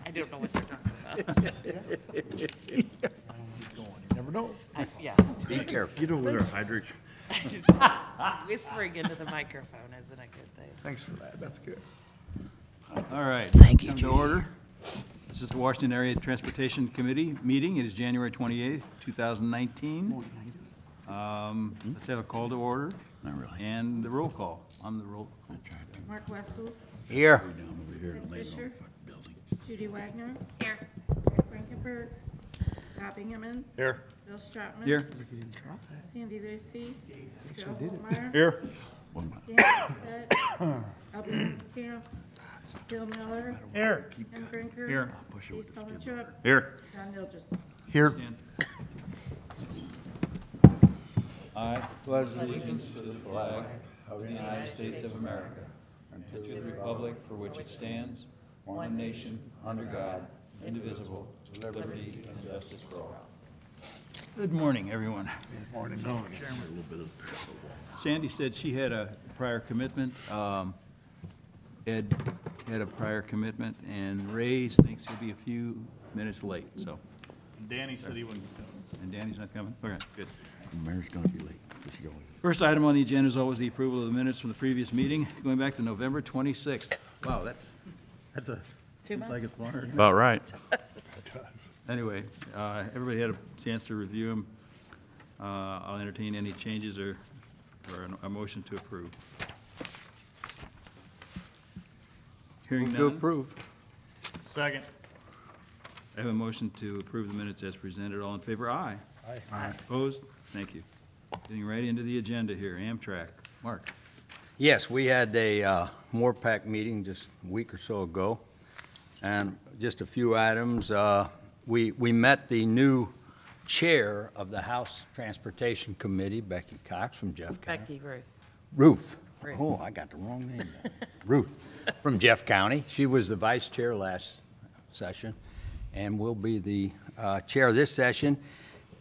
I don't know what they're talking about. You never know. Yeah. Be careful. You don't want to hydrate. Whispering into the microphone isn't a good thing. Thanks for that. That's good. All right. Thank you, Come to Judy. order. This is the Washington Area Transportation Committee meeting. It is January 28th, 2019. Let's have a call to order. Not really. And the roll call. On the roll. Mark Wessels, Here. Down over here and lay it on Fisher. the fucking building. Judy Wagner, Here. Rick Frankenberg, Bob Ingeman, Here. Bill Stratman. Here. Sandy Lucy, Joe Holtmeyer, Here. One minute. Dan Bissett, Albert Camp, Bill Miller, Here. Ken Brinker. Here. Steve Selichuk, Here. John Dilges. Here. Stand. I pledge allegiance to the flag of the United States of America and to the republic for which it stands, one nation, under God, indivisible, with liberty and justice for all. Good morning, everyone. Morning. Sandy said she had a prior commitment. Ed had a prior commitment, and Ray thinks he'll be a few minutes late, so. Danny said he wouldn't come. And Danny's not coming? Okay, good. The mayor's going to be late. She's going. First item on the agenda is always the approval of the minutes from the previous meeting, going back to November 26th. Wow, that's a, 2 seems months? like it's longer. About right. Anyway, everybody had a chance to review them. I'll entertain any changes or a motion to approve. Hearing To none, approve. Second. I have a motion to approve the minutes as presented. All in favor, aye. Aye. Opposed? Thank you. Getting right into the agenda here, Amtrak. Mark. Yes, we had a MORPAC meeting just a week or so ago, and just a few items. We met the new chair of the House Transportation Committee, Becky Cox from Jeff County. Becky, Ruth. Ruth. Ruth. Oh, I got the wrong name. Ruth from Jeff County. She was the vice chair last session and will be the chair this session.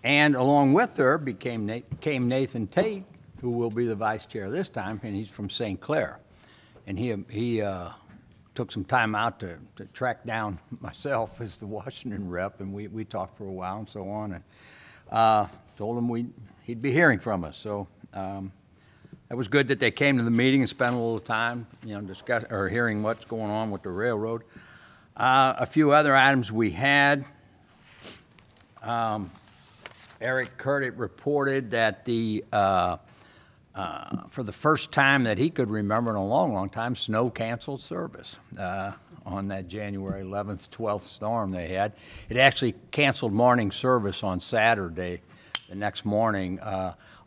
And along with her came Nathan Tate, who will be the vice chair this time, and he's from St. Clair. And he took some time out to track down myself as the Washington rep, and we talked for a while and so on, and told him he'd be hearing from us. So it was good that they came to the meeting and spent a little time, hearing what's going on with the railroad. A few other items we had. Eric Curtit reported that for the first time that he could remember in a long, long time, snow canceled service on that January 11th, 12th storm they had. It actually canceled morning service on Saturday, the next morning,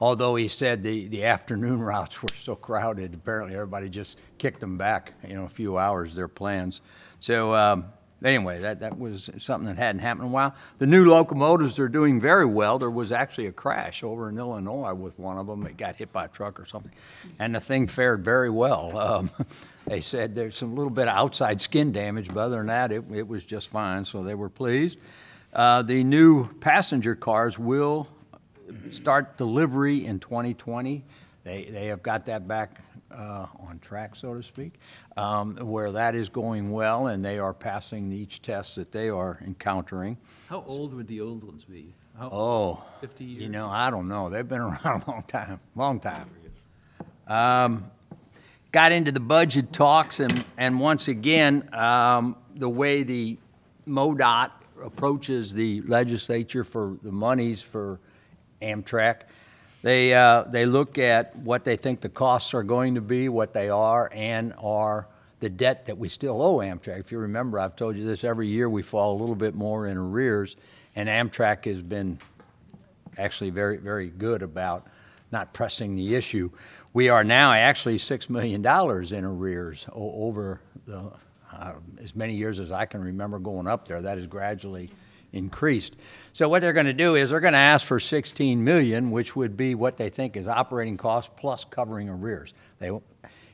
although he said the afternoon routes were so crowded, apparently everybody just kicked them back, a few hours, their plans. So anyway, that was something that hadn't happened in a while. The new locomotives are doing very well. There was actually a crash over in Illinois with one of them. It got hit by a truck or something, and the thing fared very well. They said there's some little bit of outside skin damage, but other than that, it was just fine, so they were pleased. The new passenger cars will start delivery in 2020. They have got that back on track, so to speak, where that is going well, and they are passing each test that they are encountering. How old would the old ones be? Oh, 50 years? I don't know. They've been around a long time. Got into the budget talks, and once again, the way the MoDOT approaches the legislature for the monies for Amtrak, they look at what they think the costs are going to be, what they are, and are the debt that we still owe Amtrak. If you remember, I've told you this, every year we fall a little bit more in arrears, and Amtrak has been actually very, very good about not pressing the issue. We are now actually $6 million in arrears over as many years as I can remember going up there. That has gradually increased. So what they're going to do is they're going to ask for $16 million, which would be what they think is operating costs plus covering arrears.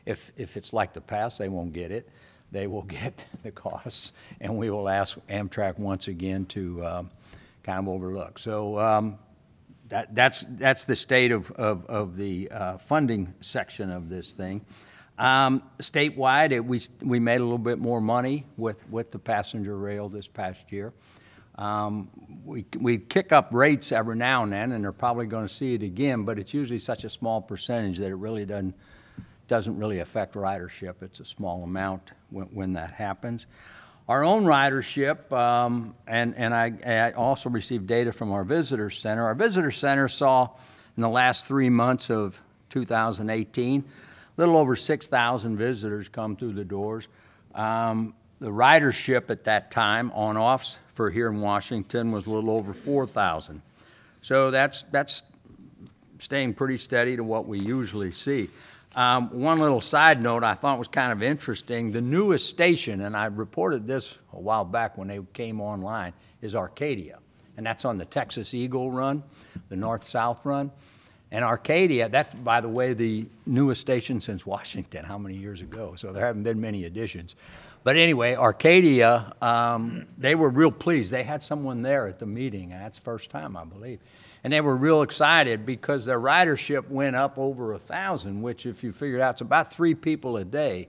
If it's like the past, they won't get it. They will get the costs, and we will ask Amtrak once again to kind of overlook. So that's the state of the funding section of this thing. Statewide, we made a little bit more money with the passenger rail this past year. We kick up rates every now and then, and they're probably going to see it again, but it's usually such a small percentage that it really doesn't really affect ridership. It's a small amount when that happens. Our own ridership, and I also received data from our visitor center. Our visitor center saw in the last 3 months of 2018, a little over 6,000 visitors come through the doors. The ridership at that time, on-offs for here in Washington, was a little over 4,000. So that's staying pretty steady to what we usually see. One little side note I thought was kind of interesting, the newest station, and I reported this a while back when they came online, is Arcadia. And that's on the Texas Eagle run, the north-south run. And Arcadia, that's, by the way, the newest station since Washington, how many years ago? So there haven't been many additions. But anyway, Arcadia, they were real pleased. They had someone there at the meeting, and that's the first time, I believe. And they were real excited because their ridership went up over 1,000, which if you figure it out, it's about 3 people a day.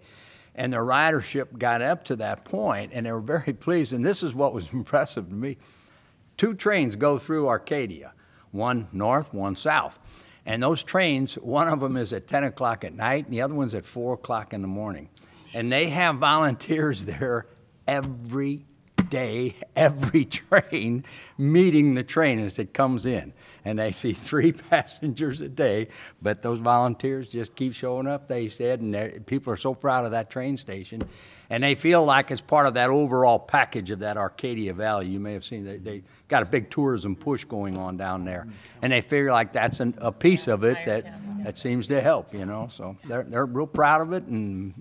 And their ridership got up to that point, and they were very pleased. And this is what was impressive to me. 2 trains go through Arcadia, one north, one south. And those trains, one of them is at 10 o'clock at night, and the other one's at 4 o'clock in the morning. And they have volunteers there every day, every train, meeting the train as it comes in. And they see 3 passengers a day, but those volunteers just keep showing up, they said, and people are so proud of that train station. And they feel like it's part of that overall package of that Arcadia Valley. You may have seen they got a big tourism push going on down there. And they figure like that's a piece of it that seems to help, you know. So they're real proud of it, and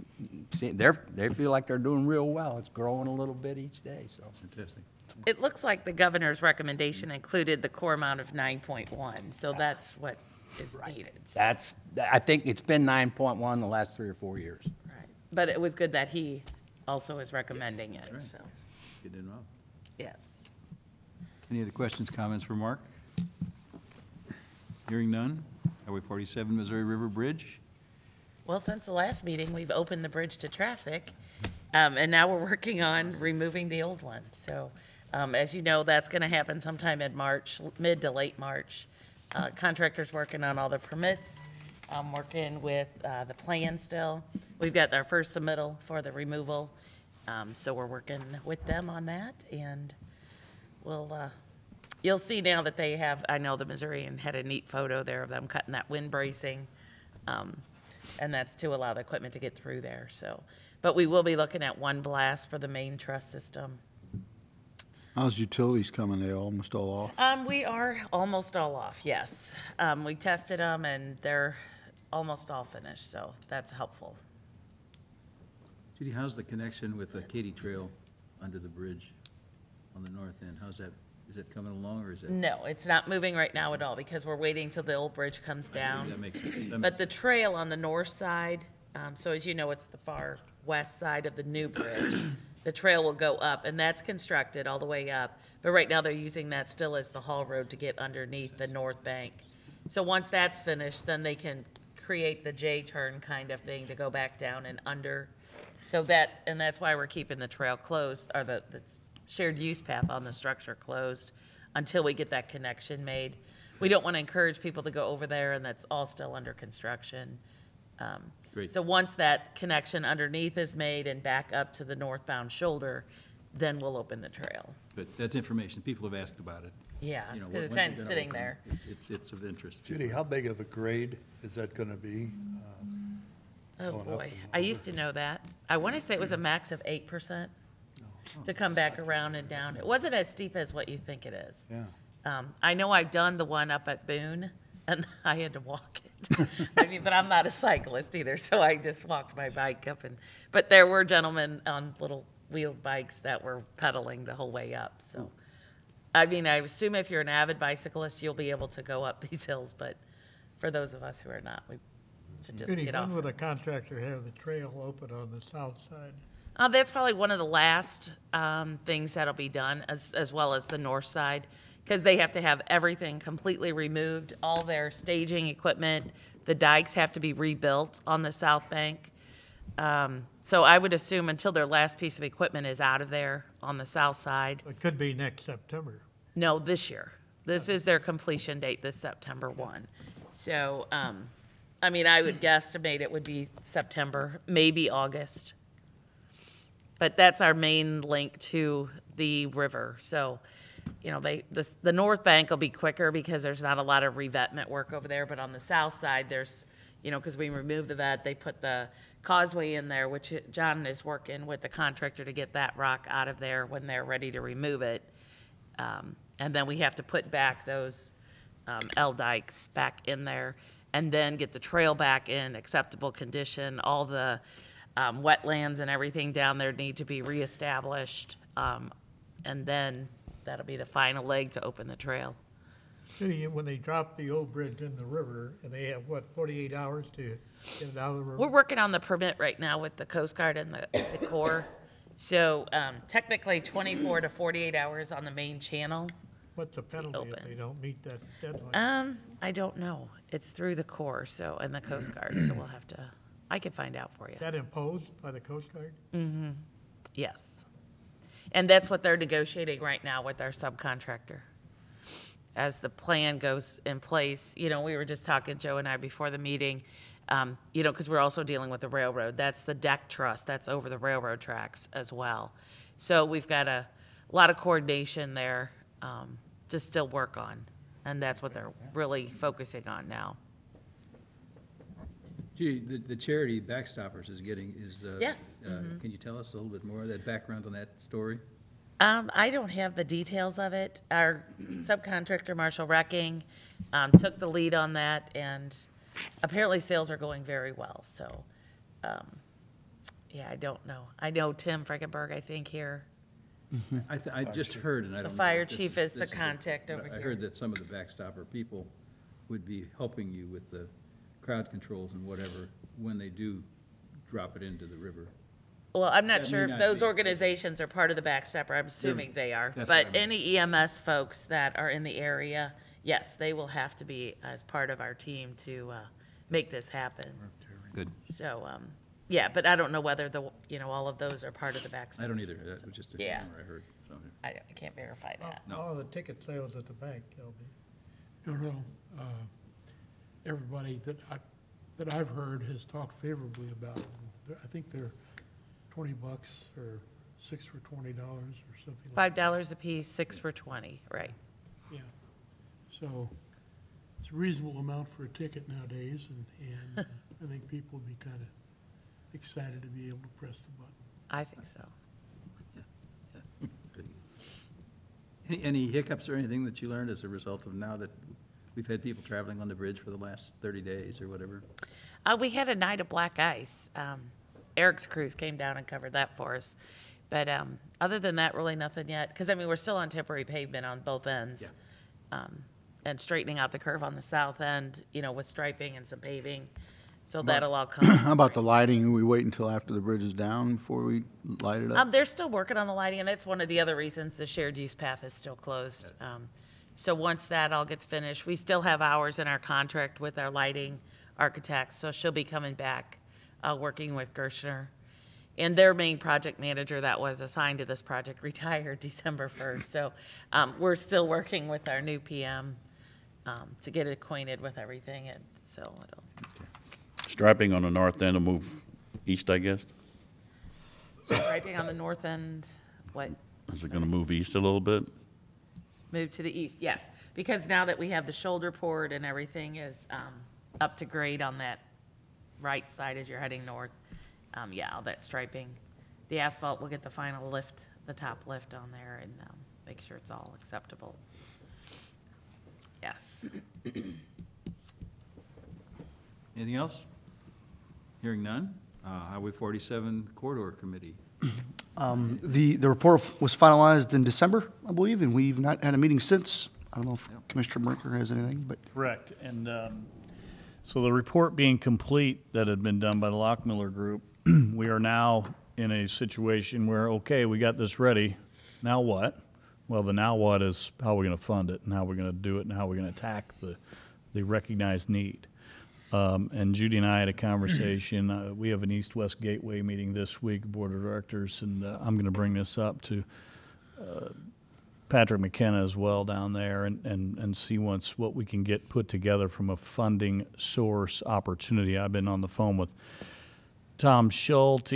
they feel like they're doing real well. It's growing a little bit each day, so. Fantastic. It looks like the governor's recommendation included the core amount of 9.1, so that's what is needed. I think it's been 9.1 the last 3 or 4 years. Right. But it was good that he also is recommending it, so, You did well. yes. Any other questions, comments for Mark? Hearing none. Highway 47 Missouri River Bridge. Well, since the last meeting, we've opened the bridge to traffic, and now we're working on removing the old one. So, as you know, that's going to happen sometime in March, mid to late March. Contractors working on all the permits. I'm working with the plan still. We've got our first submittal for the removal, so we're working with them on that, and we'll, you'll see now that they have, I know the Missourian had a neat photo there of them cutting that wind bracing, and that's to allow the equipment to get through there, so. But we will be looking at one blast for the main truss system. How's utilities coming? They almost all off? We are almost all off, yes. We tested them, and they're almost all finished, so that's helpful. Judy, how's the connection with the Katy Trail under the bridge on the north end? How's that, is it coming along, or is it? No, it's not moving right now at all, because we're waiting till the old bridge comes down. That makes sense. But the trail on the north side, so as you know, it's the far west side of the new bridge. The trail will go up, and that's constructed all the way up. But right now, they're using that still as the haul road to get underneath the north bank. So once that's finished, then they can create the J-turn kind of thing to go back down and under. So that, and that's why we're keeping the trail closed, or the shared use path on the structure closed until we get that connection made. We don't want to encourage people to go over there, and that's all still under construction. Great. So once that connection underneath is made and back up to the northbound shoulder, then we'll open the trail. But that's information. People have asked about it. Yeah, You know, it's because it's when kind of they're gonna sitting open, there. It's of interest. Judy, how big of a grade is that going to be? Oh, going up boy. and I used to know that. I want to say it was a max of 8% to come back around and down. It wasn't as steep as what you think it is. Yeah. I know I've done the one up at Boone, and I had to walk it. I mean, but I'm not a cyclist either, so I just walked my bike up. But there were gentlemen on little wheeled bikes that were pedaling the whole way up. So, I mean, I assume if you're an avid bicyclist, you'll be able to go up these hills. But for those of us who are not, we should just Judy, get off. when would a contractor have the trail open on the south side? That's probably one of the last things that'll be done, as well as the north side, because they have to have everything completely removed, all their staging equipment. The dikes have to be rebuilt on the south bank. So I would assume until their last piece of equipment is out of there on the south side. It could be next September. No, this year. This is their completion date, this September 1. So, I mean, I would guesstimate it would be September, maybe August. But that's our main link to the river. So, you know, the north bank will be quicker because there's not a lot of revetment work over there. But on the south side, there's, you know, because we removed the vet, they put the causeway in there, which John is working with the contractor to get that rock out of there when they're ready to remove it. And then we have to put back those L dikes back in there and then get the trail back in acceptable condition. All the wetlands and everything down there need to be reestablished. And then that'll be the final leg to open the trail. See, when they drop the old bridge in the river, and they have, what, 48 hours to get it out of the river? We're working on the permit right now with the Coast Guard and the Corps. So technically 24 to 48 hours on the main channel. What's the penalty if open. they don't meet that deadline? I don't know. It's through the Corps, so, and the Coast Guard, so we'll have to, I can find out for you. Is that imposed by the Coast Guard? Yes. And that's what they're negotiating right now with our subcontractor. As the plan goes in place, you know, we were just talking, Joe and I, before the meeting, you know, because we're also dealing with the railroad. That's the deck truss that's over the railroad tracks as well. So we've got a lot of coordination there to still work on, and that's what they're really focusing on now. Gee, the charity Backstoppers is getting, Yes. Can you tell us a little bit more of that background on that story? I don't have the details of it. Our subcontractor, Marshall Wrecking, took the lead on that, and apparently sales are going very well. So, yeah, I don't know. I know Tim Frankenberg, I think, here. I just heard, and I don't know. fire if this chief is the this contact over I here. heard that some of the Backstopper people would be helping you with the crowd controls and whatever when they do drop it into the river. Well, I'm not That sure may if not those be. organizations are part of the Backstopper. I'm assuming they are. That's what I But mean. any EMS folks that are in the area, yes, they will have to be as part of our team to make this happen. Good. So, yeah, but I don't know whether you know, all of those are part of the Backstopper. I don't either. That was just a Yeah. rumor I heard. So, I can't verify that. No. All the ticket sales at the bank, LB. No, no. Everybody that I've heard has talked favorably about it. I think they're $20 or 6 for $20 or something like that. $5 a piece, 6 for 20, right? Yeah. So it's a reasonable amount for a ticket nowadays, and I think people would be kind of excited to be able to press the button. I think so. Good. Any hiccups or anything that you learned as a result of now that we've had people traveling on the bridge for the last 30 days or whatever? We had a night of black ice. Eric's crews came down and covered that for us. But other than that, really nothing yet. Because, I mean, we're still on temporary pavement on both ends. And straightening out the curve on the south end, you know, with striping and some paving. So that'll all come. How about the lighting? We wait until after the bridge is down before we light it up? They're still working on the lighting, and that's one of the other reasons the shared use path is still closed. So once that all gets finished, we still have hours in our contract with our lighting architect, so she'll be coming back, working with Gershner. And their main project manager that was assigned to this project retired December 1st. So we're still working with our new PM to get acquainted with everything, and so it'll. Striping on the north end will move east, I guess? Striping on the north end, what? Is it gonna move east a little bit? Move to the east, yes. Because now that we have the shoulder poured and everything is up to grade on that right side as you're heading north, yeah, all that striping. The asphalt will get the final lift, the top lift on there, and make sure it's all acceptable. Yes. Anything else? Hearing none. Highway 47 Corridor Committee. The report was finalized in December, I believe, and we've not had a meeting since. I don't know if Commissioner Brinker has anything, but Correct. And so the report being complete that had been done by the Lockmiller Group, we are now in a situation where, okay, we got this ready. Now what? Well, the now what is how we're going to fund it and how we're going to do it and how we're going to attack the recognized need. And Judy and I had a conversation. We have an East-West Gateway meeting this week, Board of Directors, and I'm going to bring this up to Patrick McKenna as well down there and see what we can get put together from a funding source opportunity. I've been on the phone with Tom Schulte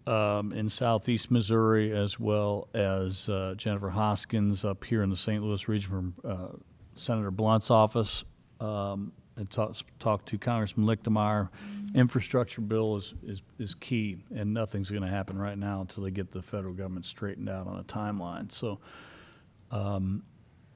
in southeast Missouri, as well as Jennifer Hoskins up here in the St. Louis region from Senator Blunt's office, and talked to Congressman Lichtenmeyer. Infrastructure bill is key, and nothing's going to happen right now until they get the federal government straightened out on a timeline. So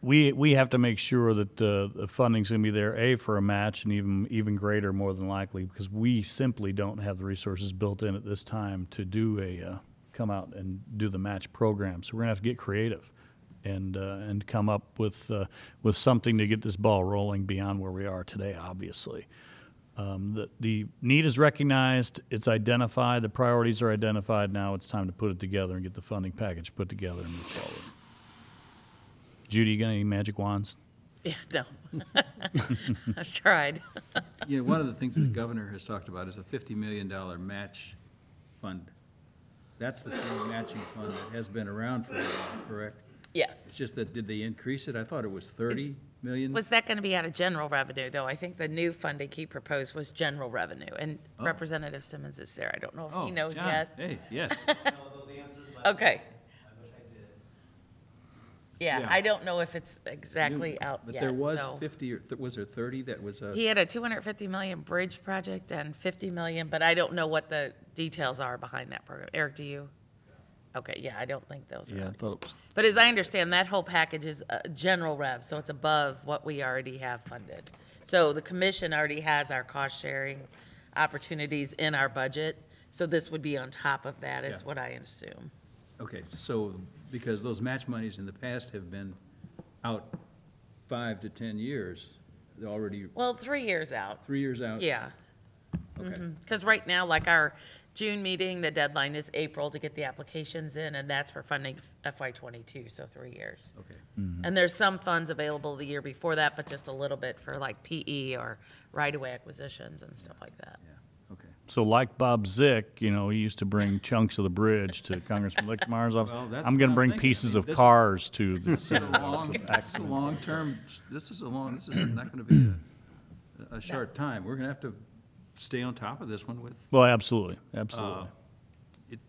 we have to make sure that the funding's going to be there, for a match, and even greater, more than likely, because we simply don't have the resources built in at this time to do come out and do the match program. So we're going to have to get creative and come up with something to get this ball rolling beyond where we are today, obviously. The need is recognized, it's identified, the priorities are identified. Now it's time to put it together and get the funding package put together and move forward. Judy, you got any magic wands? Yeah, no. I've tried. You know, one of the things the governor has talked about is a $50 million match fund. That's the same matching fund that has been around for a while, correct? Yes. It's just that, did they increase it? I thought it was 30 million. Was that going to be out of general revenue, though? I think the new funding he proposed was general revenue, and Representative Simmons is there. I don't know if he knows John, yet. Hey, yes. Okay. Yeah, Yeah. I don't know if it's exactly out But yet. there was so. 50, or was there 30 that was a? He had a $250 million bridge project and $50 million, but I don't know what the details are behind that program. Eric, do you? Okay, yeah, I don't think those are. Yeah, I out. thought it was. But as I understand, that whole package is general rev, so it's above what we already have funded. So the commission already has our cost sharing opportunities in our budget, so this would be on top of that, is Yeah. what I assume. Okay, so, because those match monies in the past have been out 5 to 10 years, they're already Well, 3 years out. 3 years out? Yeah. Okay. Because right now, like our June meeting, the deadline is April to get the applications in, and that's for funding FY '22, so 3 years. Okay. And there's some funds available the year before that, but just a little bit for like PE or right-of-way acquisitions and stuff like that. Yeah, okay. So like Bob Zick, he used to bring chunks of the bridge to Congressman Lichtmeyer's office. Well, that's I'm what going to I'm bring thinking. pieces I mean, of this is- cars to the This is a long-term, this is not going to be a short time. We're going to have to stay on top of this one with, Well, absolutely, absolutely.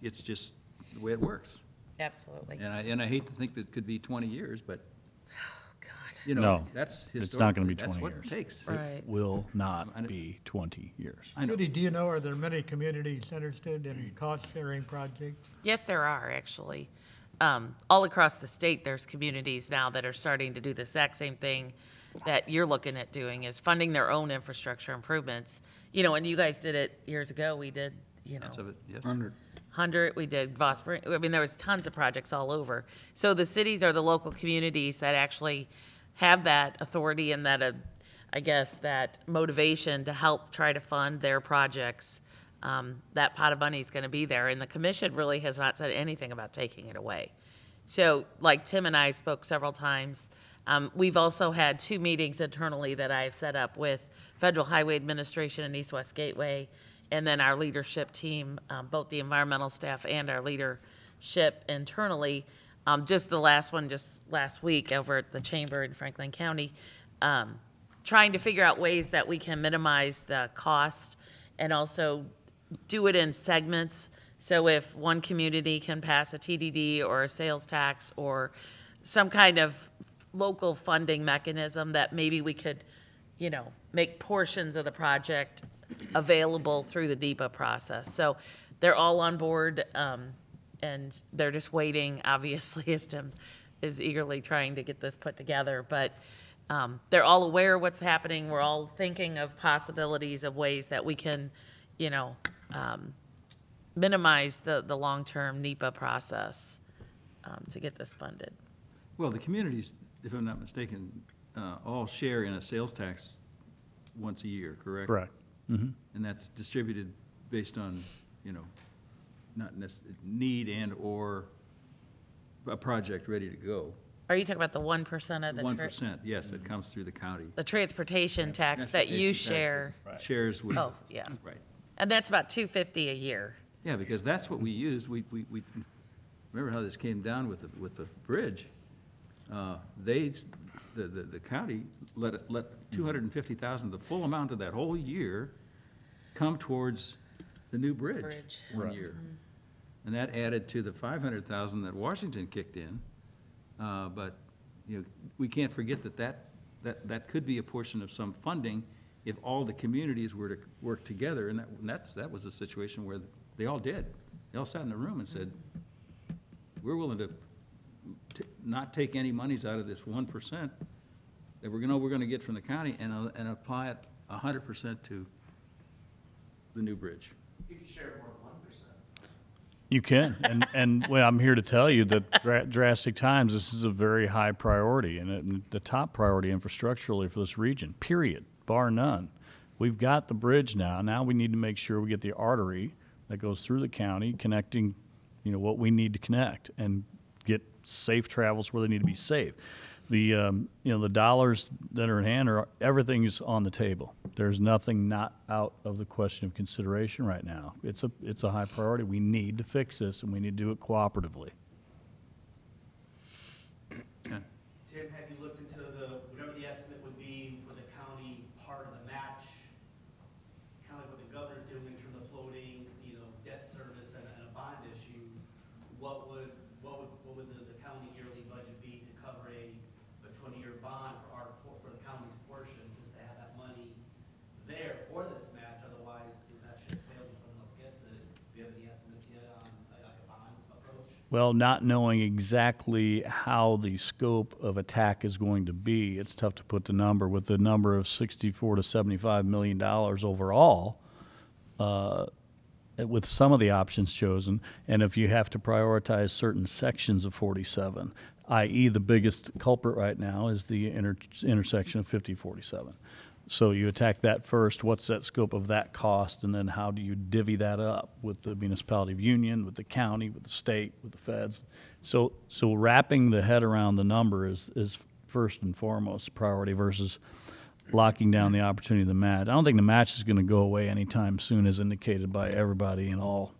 it's just the way it works. Absolutely. And I hate to think that it could be 20 years, but, God. No, that's it's not going to be historically, 20 that's what years. it takes. Right. Will not be 20 years. I know. Judy, do you know, are there many communities interested in cost-sharing projects? Yes, there are, actually. All across the state, there's communities now that are starting to do the exact same thing that you're looking at doing, is funding their own infrastructure improvements. And you guys did it years ago. We did, Lots of it, yes. 100, we did Voss Spring. I mean, there was tons of projects all over. So the cities are the local communities that actually have that authority and that, I guess, that motivation to help try to fund their projects. That pot of money is going to be there, and the commission really has not said anything about taking it away. So, like Tim and I spoke several times. We've also had 2 meetings internally that I've set up with Federal Highway Administration and East West Gateway, and then our leadership team, both the environmental staff and our leadership internally. Just the last one, just last week over at the Chamber in Franklin County, trying to figure out ways that we can minimize the cost and also do it in segments. So if one community can pass a TDD or a sales tax or some kind of local funding mechanism, that maybe we could, make portions of the project available through the DEPA process. So they're all on board, and they're just waiting, obviously, as Tim is eagerly trying to get this put together. But they're all aware of what's happening. We're all thinking of possibilities of ways that we can, minimize the long-term NEPA process to get this funded. Well, the communities, if I'm not mistaken, all share in a sales tax once a year, correct? Correct. Mm-hmm. And that's distributed based on, not necessarily need and/or a project ready to go. Are you talking about the 1% of the? 1%, yes, that comes through the county. The transportation tax that you Transportation tax share? that Shares with. Oh, yeah. Right. And that's about $250 a year. Yeah, because that's what we used. We remember how this came down with the bridge? The county let 250,000, the full amount of that whole year, come towards the new bridge one year. And that added to the 500,000 that Washington kicked in. But, you know, we can't forget that could be a portion of some funding if all the communities were to work together. And that was a situation where they all did. They all sat in a room and said, we're willing to not take any monies out of this 1% that we're gonna get from the county and apply it 100% to the new bridge. You can share more than 1%. You can, and well, I'm here to tell you that drastic times, this is a very high priority, and the top priority infrastructurally for this region, period, bar none. We've got the bridge now. Now we need to make sure we get the artery that goes through the county, connecting, you know, what we need to connect, and get safe travels where they need to be safe. The you know, the dollars that are in hand everything's on the table. There's nothing not out of the question of consideration right now. It's a high priority. We need to fix this, and we need to do it cooperatively. Tim, have you looked into whatever the estimate would be for the county part of the match? Kind of like what the governor's doing in terms of floating, you know, debt service and a bond issue. What would the county yearly budget be to cover a 20-year bond for the county's portion, just to have that money there for this match? Otherwise, that ship sails and someone else gets it. Do you have any estimates yet on like a bond approach? Well, not knowing exactly how the scope of attack is going to be, it's tough to put the number. With the number of $64 to $75 million overall, with some of the options chosen, and if you have to prioritize certain sections of 47, i.e. the biggest culprit right now is the intersection of 5047. So you attack that first, what's that scope of that cost, and then how do you divvy that up with the municipality of Union, with the county, with the state, with the feds? So wrapping the head around the number is first and foremost priority versus locking down the opportunity of the match. I don't think the match is going to go away anytime soon, as indicated by everybody in all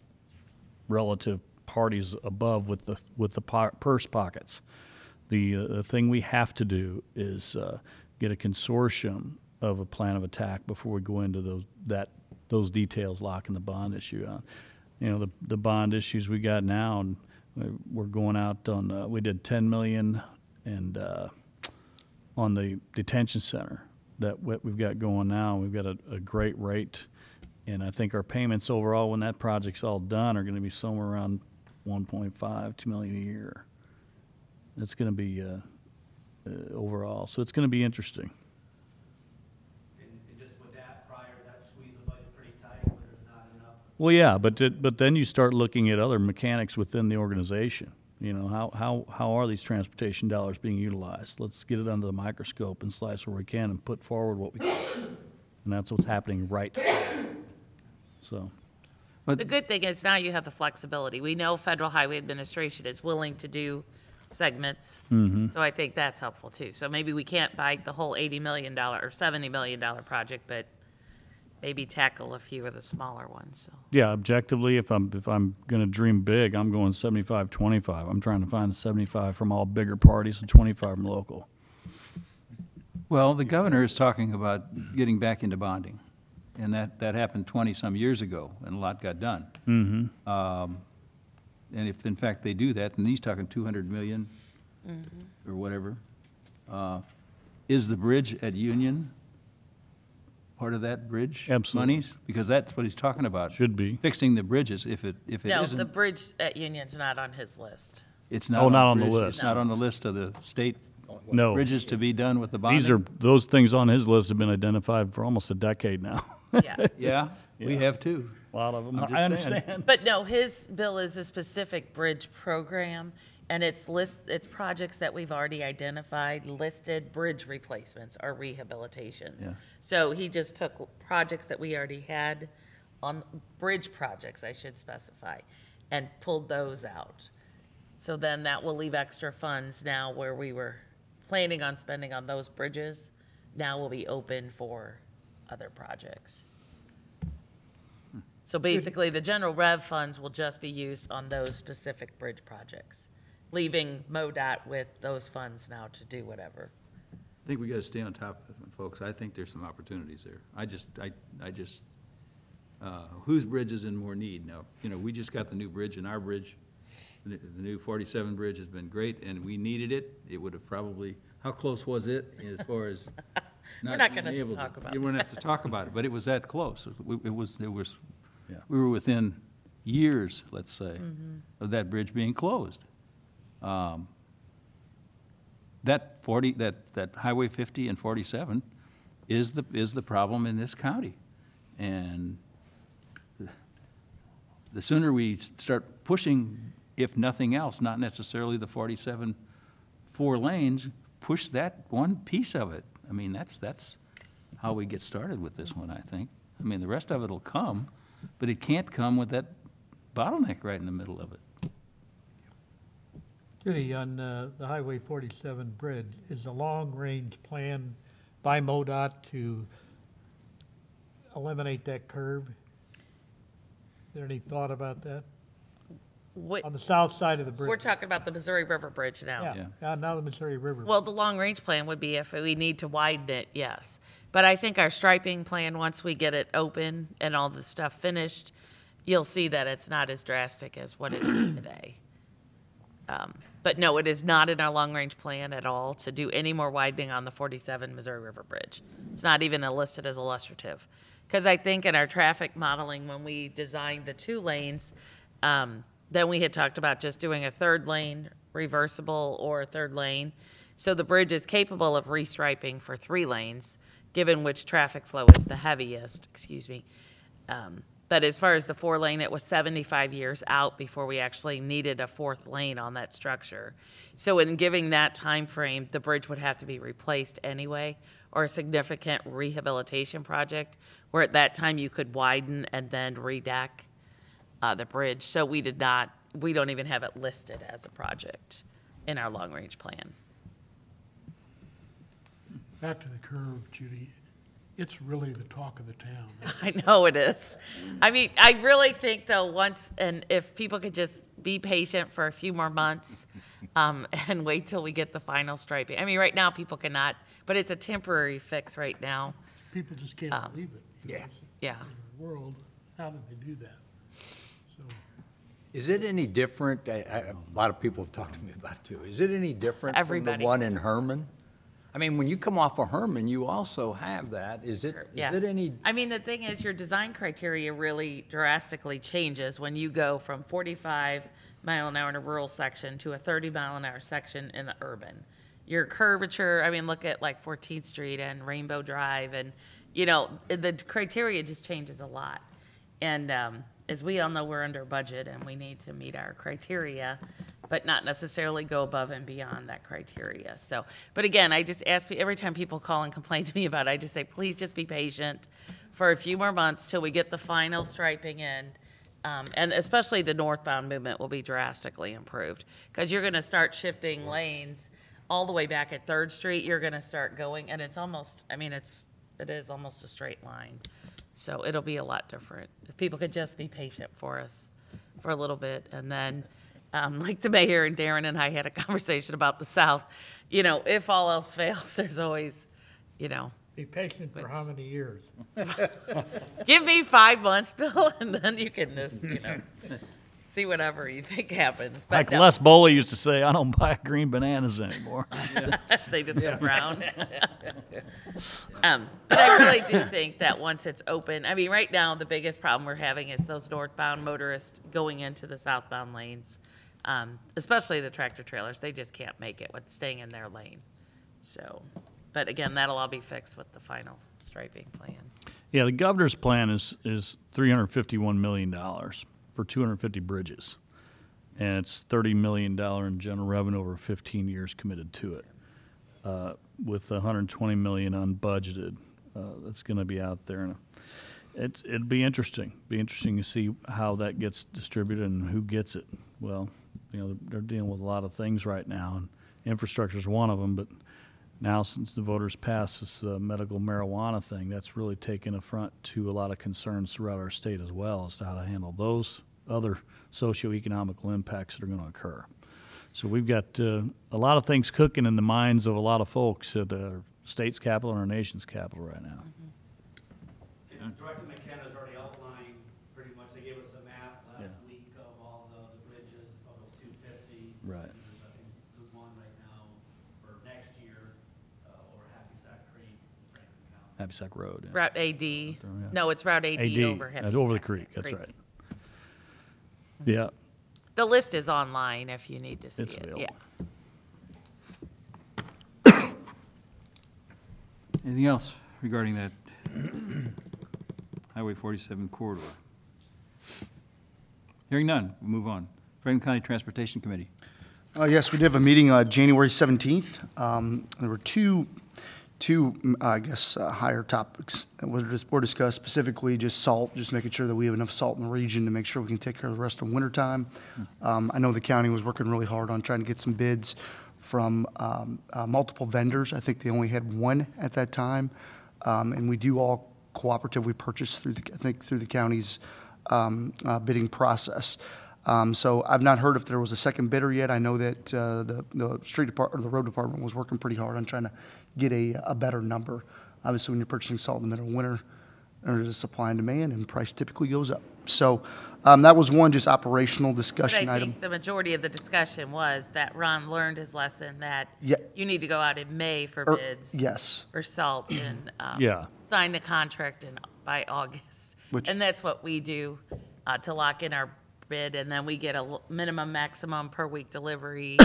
relative parties above with the purse pockets. The thing we have to do is get a consortium of a plan of attack before we go into those details, locking the bond issue on. You know, the bond issues we got now, and we're going out on we did $10 million and on the detention center that we've got going now. We've got a great rate, and I think our payments overall, when that project's all done, are going to be somewhere around 2 million a year. That's going to be overall, so it's going to be interesting. And just with that prior, that squeeze the budget pretty tight, where there's not enough. Well, yeah, but then you start looking at other mechanics within the organization. You know, how are these transportation dollars being utilized? Let's get it under the microscope and slice where we can and put forward what we can. And that's what's happening right now. So. The good thing is now you have the flexibility. We know Federal Highway Administration is willing to do segments. So I think that's helpful too. So maybe we can't buy the whole $80 million or $70 million project, but maybe tackle a few of the smaller ones. So. Yeah, objectively, if I'm going to dream big, I'm going 75-25. I'm trying to find 75 from all bigger parties and 25 from local. Well, the governor is talking about getting back into bonding, and that happened 20-some years ago, and a lot got done. And if, in fact, they do that, and he's talking 200 million or whatever, is the bridge at Union part of that bridge? Absolutely. Monies? Because that's what he's talking about. Should be. Fixing the bridges. If it No, isn't, the bridge at Union's not on his list. it's not Oh, on not the on the bridge. list. It's not on the list of the state No. bridges to be done with the bonding. Those things on his list have been identified for almost a decade now. Yeah. Yeah, we have too. A lot of them. I'm just I saying. understand. But no, his bill is a specific bridge program, and it's projects that we've already identified, listed bridge replacements or rehabilitations. Yeah. So he just took projects that we already had on bridge projects, I should specify, and pulled those out. So then that will leave extra funds now where we were planning on spending on those bridges. Now will be open for other projects. So basically, the general rev funds will just be used on those specific bridge projects, leaving MoDOT with those funds now to do whatever. I think we gotta stay on top of this one, folks. I think there's some opportunities there. Whose bridge is in more need? Now, we just got the new bridge, and our bridge, the new 47 bridge has been great, and we needed it. It would have probably, how close was it as far as We're not not being gonna able talk to? about You wouldn't have to talk about it, but it was that close. We were within years, let's say, of that bridge being closed. That Highway 50 and 47 is the problem in this county. And the sooner we start pushing, if nothing else, not necessarily the 47 4 lanes, push that one piece of it. I mean, that's how we get started with this one, I think. I mean, the rest of it'll come, but it can't come with that bottleneck right in the middle of it. Judy, on the Highway 47 bridge, is the long-range plan by MoDOT to eliminate that curve? Is there any thought about that? What, On the south side of the bridge? we're talking about the Missouri River Bridge now. Yeah, now the Missouri River. Well, the long-range plan would be if we need to widen it, yes. But I think our striping plan, once we get it open and all the stuff finished, you'll see that it's not as drastic as what it is today. But no, it is not in our long-range plan at all to do any more widening on the 47 Missouri River Bridge. It's not even listed as illustrative. Because I think in our traffic modeling, when we designed the 2 lanes, then we had talked about just doing a 3rd lane reversible or a 3rd lane. So the bridge is capable of restriping for 3 lanes, given which traffic flow is the heaviest, but as far as the 4 lane, it was 75 years out before we actually needed a 4th lane on that structure. So in giving that time frame, the bridge would have to be replaced anyway, or a significant rehabilitation project, where at that time you could widen and then redeck the bridge. So we don't even have it listed as a project in our long-range plan. Back to the curve, Judy, it's really the talk of the town. I know it is. I mean, I really think though, and if people could just be patient for a few more months, and wait till we get the final striping. I mean, right now people cannot, but it's a temporary fix right now. People just can't believe it. Yeah. In the world, how did they do that? So, Is it any different? A lot of people have talked to me about it too. Is it any different from Everybody. the one in Herman? I mean, when you come off of Herman, you also have that. Is it any? I mean, the thing is, your design criteria really drastically changes when you go from 45 mile an hour in a rural section to a 30 mile an hour section in the urban. Your curvature, I mean, look at like 14th Street and Rainbow Drive, and the criteria just changes a lot. And as we all know, we're under budget and we need to meet our criteria, but not necessarily go above and beyond that criteria. So, but again, I just ask every time people call and complain to me about it, I just say, please just be patient for a few more months till we get the final striping in. And especially the northbound movement will be drastically improved, because you're going to start shifting lanes all the way back at 3rd Street. You're going to start going, and it's almost, I mean, it is almost a straight line. So it'll be a lot different. If people could just be patient for us for a little bit. And then, like the mayor and Darren and I had a conversation about the South, if all else fails, there's always, Be patient for how many years? give me 5 months, Bill, and then you can just, see whatever you think happens. But Like no. Les Bowley used to say, I don't buy green bananas anymore. They just go brown. But I really do think that once it's open, I mean, right now, the biggest problem we're having is those northbound motorists going into the southbound lanes, especially the tractor trailers. They just can't make it with staying in their lane. So, but again, that'll all be fixed with the final striping plan. Yeah, the governor's plan is $351 million for 250 bridges. And it's $30 million in general revenue over 15 years committed to it, with $120 million unbudgeted. That's going to be out there. It'd be interesting. Be interesting to see how that gets distributed and who gets it. Well, they're dealing with a lot of things right now, and infrastructure is one of them. But now, since the voters passed this medical marijuana thing, that's really taken affront to a lot of concerns throughout our state as well as to how to handle those other socioeconomical impacts that are going to occur. So we've got a lot of things cooking in the minds of a lot of folks at our state's capital and our nation's capital right now. And Director McKenna has already outlined pretty much, they gave us a map last week of all the bridges, of those 250. Right. There's, I think, there's one right now for next year over Happy Sack Creek, Franklin County. Happy Sack Road. Yeah. Route AD. Yeah. No, it's Route AD, over Happy That's over the Sack creek. That's Creek. right. Yeah. The list is online if you need to see It's it. available. Yeah. Anything else regarding that Highway 47 corridor? Hearing none, we'll move on. Franklin County Transportation Committee. Yes, we did have a meeting January 17th. There were two higher topics that were discussed, specifically just salt, just making sure that we have enough salt in the region to make sure we can take care of the rest of the wintertime. I know the county was working really hard on trying to get some bids from multiple vendors. I think they only had one at that time. And we do all cooperatively purchase through the county's bidding process. So I've not heard if there was a second bidder yet. I know that the street department or the road department was working pretty hard on trying to get a better number. Obviously, when you're purchasing salt in the middle of winter, there's a supply and demand, and price typically goes up. So that was one just operational But discussion I item. think the majority of the discussion was that Ron learned his lesson that Yeah. you need to go out in May for bids. Yes. For salt and Yeah. sign the contract by August. Which- And that's what we do to lock in our bid, and then we get a minimum, maximum per week delivery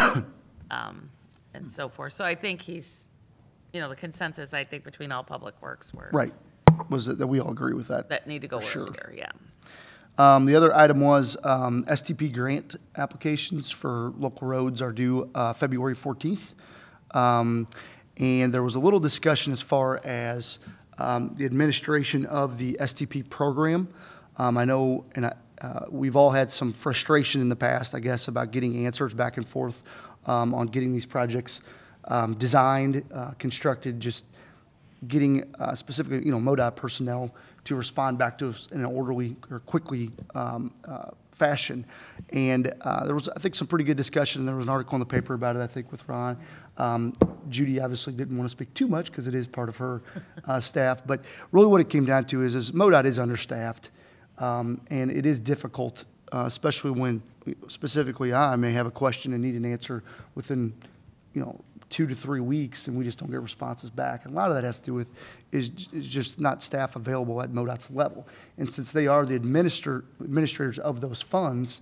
and so forth. So I think the consensus, I think, between all public works were Right. Was that we all agree with that? that need to go For sure. earlier, yeah. The other item was STP grant applications for local roads are due February 14th. And there was a little discussion as far as the administration of the STP program. I know, and we've all had some frustration in the past, I guess, about getting answers back and forth on getting these projects designed, constructed, just getting specifically, MoDOT personnel to respond back to us in an orderly or quickly fashion. And there was, I think, some pretty good discussion. There was an article in the paper about it, I think, with Ron. Judy obviously didn't want to speak too much because it is part of her staff. But really what it came down to is MoDOT is understaffed. And it is difficult, especially when specifically I may have a question and need an answer within, 2 to 3 weeks, and we just don't get responses back. And a lot of that has to do with is just not staff available at MoDOT's level. And since they are the administrators of those funds,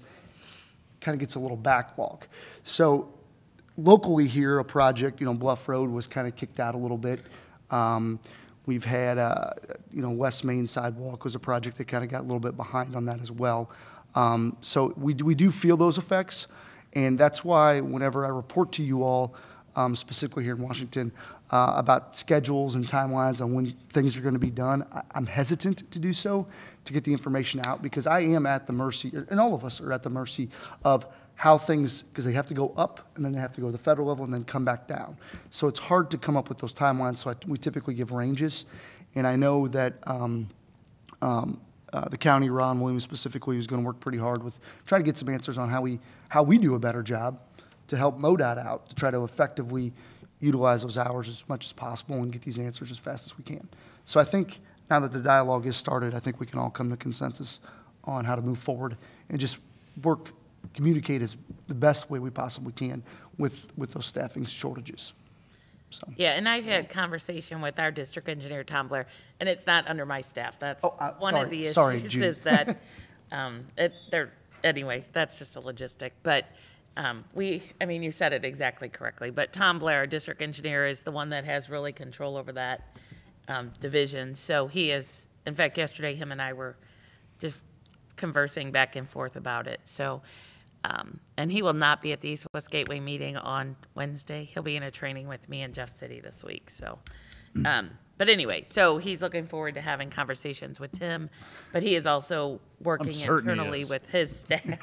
kind of gets a little backlog. So locally here, a project, Bluff Road was kind of kicked out a little bit. We've had, West Main sidewalk was a project that kind of got a little bit behind on that as well. So we do feel those effects, and that's why whenever I report to you all, specifically here in Washington, about schedules and timelines on when things are going to be done, I'm hesitant to do so, to get the information out, because I am at the mercy, and all of us are at the mercy of how things, because they have to go up, and then they have to go to the federal level, and then come back down. So it's hard to come up with those timelines, so we typically give ranges. And I know that the county, Ron Williams specifically, is going to work pretty hard with trying to get some answers on how we do a better job to help MoDOT out, to try to effectively utilize those hours as much as possible and get these answers as fast as we can. So I think now that the dialogue is started, I think we can all come to consensus on how to move forward and just communicate as the best way we possibly can with those staffing shortages. So. Yeah, and I've had conversation with our district engineer, Tom Blair, and it's not under my staff. That's one of the issues Judy. is that, anyway, that's just a logistic. But you said it exactly correctly. But Tom Blair, our district engineer, is the one that has really control over that division. So he is, in fact, yesterday him and I were just conversing back and forth about it. So, and he will not be at the East West Gateway meeting on Wednesday. He'll be in a training with me in Jeff City this week. So But anyway, so he's looking forward to having conversations with Tim, but he is also working certain he internally is. with his staff.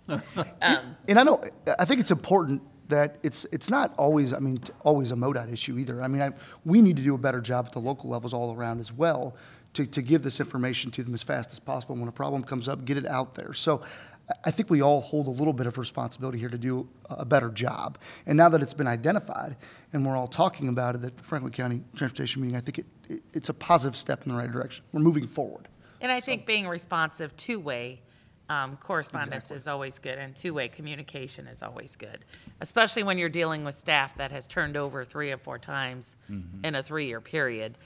And I think it's important that it's not always, always a MoDOT issue either. We need to do a better job at the local levels all around as well to give this information to them as fast as possible. When a problem comes up, get it out there. So I think we all hold a little bit of responsibility here to do a better job. And now that it's been identified and we're all talking about it at the Franklin County Transportation meeting, I think it's a positive step in the right direction. We're moving forward. And I think being responsive, two-way correspondence is always good, and two-way communication is always good, especially when you're dealing with staff that has turned over 3 or 4 times in a 3-year period.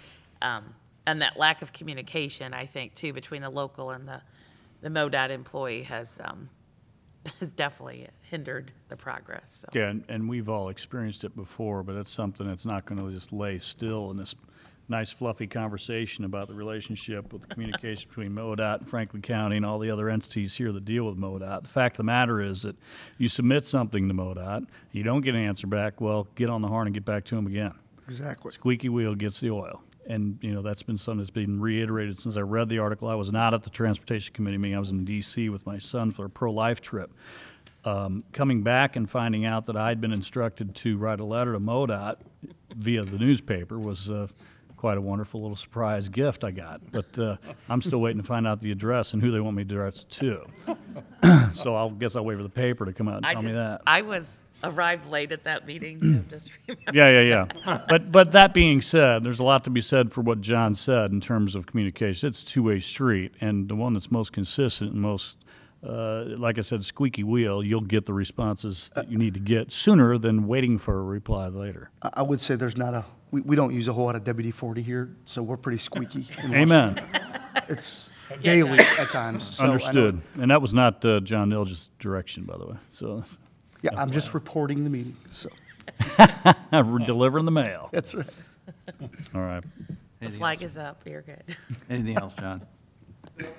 And that lack of communication, I think, too, between the local and the MoDOT employee has definitely hindered the progress. So. Yeah, and we've all experienced it before, but it's something that's not going to just lay still in this nice fluffy conversation about the relationship with the communication between MoDOT and Franklin County and all the other entities here that deal with MoDOT. The fact of the matter is that you submit something to MoDOT, you don't get an answer back, well, get on the horn and get back to them again. Exactly. Squeaky wheel gets the oil. And, that's been something that's been reiterated since I read the article. I was not at the Transportation Committee meeting. I was in D.C. with my son for a pro-life trip. Coming back and finding out that I'd been instructed to write a letter to MoDOT via the newspaper was quite a wonderful little surprise gift I got. But I'm still waiting to find out the address and who they want me to address it to. So I guess I'll wait for the paper to come out and tell me that. I arrived late at that meeting, so just remember. Yeah. But that being said, there's a lot to be said for what John said in terms of communication. It's a two-way street, and the one that's most consistent and most, like I said, squeaky wheel, you'll get the responses that you need to get sooner than waiting for a reply later. I would say there's not we don't use a whole lot of WD-40 here, so we're pretty squeaky. in Amen. Washington. It's daily at times. So I know- Understood. And that was not John Nilge's direction, by the way. So Yeah, I'm just reporting the meeting, so. we're delivering the mail. That's right. All right. The Anything flag else? is up, you're good. Anything else, John? Yes,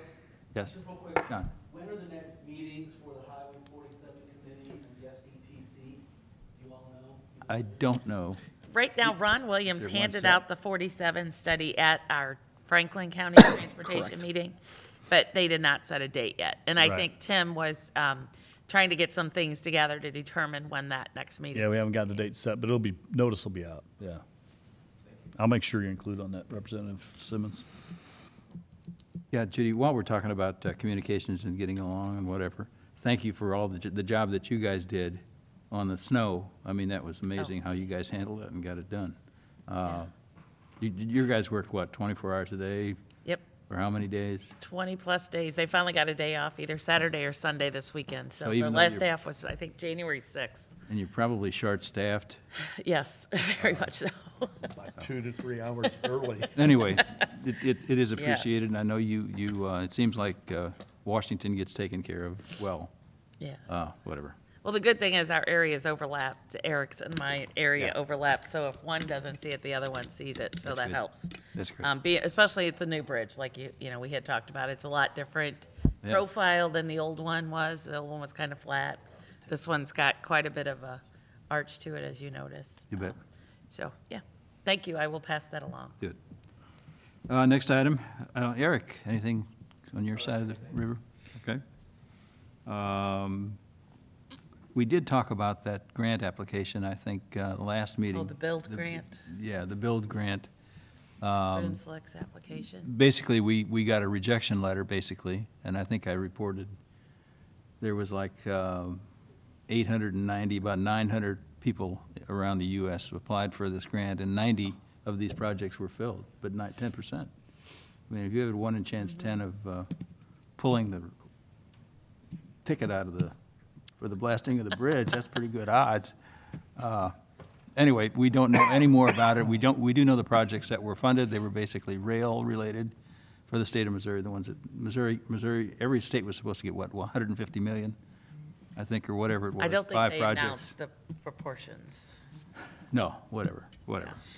Just real quick, John. when are the next meetings for the Highway 47 Committee and the FCTC? You all know? I don't know. Right now, Ron Williams Is there one handed set? out the 47 study at our Franklin County Transportation meeting, but they did not set a date yet. And I Right. think Tim was trying to get some things together to determine when that next meeting. Yeah, we haven't got the date set, but notice will be out, yeah. I'll make sure you include on that, Representative Simmons. Yeah, Judy, while we're talking about communications and getting along and whatever, thank you for all the job that you guys did on the snow. I mean, that was amazing how you guys handled it and got it done. Your guys worked, what, 24 hours a day? Yep, For how many days? 20-plus days. They finally got a day off, either Saturday or Sunday this weekend. So So the even though last you're- day off was, I think, January 6th. And you're probably short-staffed. Yes, very much so. Like 2 to 3 hours early. Anyway, it is appreciated, and I know it seems like Washington gets taken care of well. Yeah. Whatever. Well, the good thing is our areas overlapped. Eric's and my area Yeah. overlaps, so if one doesn't see it, the other one sees it, so That's that good. helps. That's great. Especially at the new bridge, like we had talked about. It's a lot different Yeah. profile than the old one was. The old one was kind of flat. This one's got quite a bit of a arch to it, as you notice. You bet. So, yeah, thank you. I will pass that along. Good. Next item, Eric, anything on your side of the river? Okay. We did talk about that grant application, I think, last meeting. Oh, the build grant, Yeah, the build grant. Boone Select's application. Basically, we got a rejection letter, basically, and I think I reported there was like 890, about 900 people around the U.S. applied for this grant, and 90 of these projects were filled, but not 10%. I mean, if you have a 1 in chance 10 of pulling the ticket out of for the blasting of the bridge, that's pretty good odds. Anyway, we don't know any more about it. We do know the projects that were funded. They were basically rail-related for the state of Missouri, the ones that Missouri, every state was supposed to get, what, 150 million, I think, or whatever it was. I don't think 5 they projects. announced the proportions. No, whatever.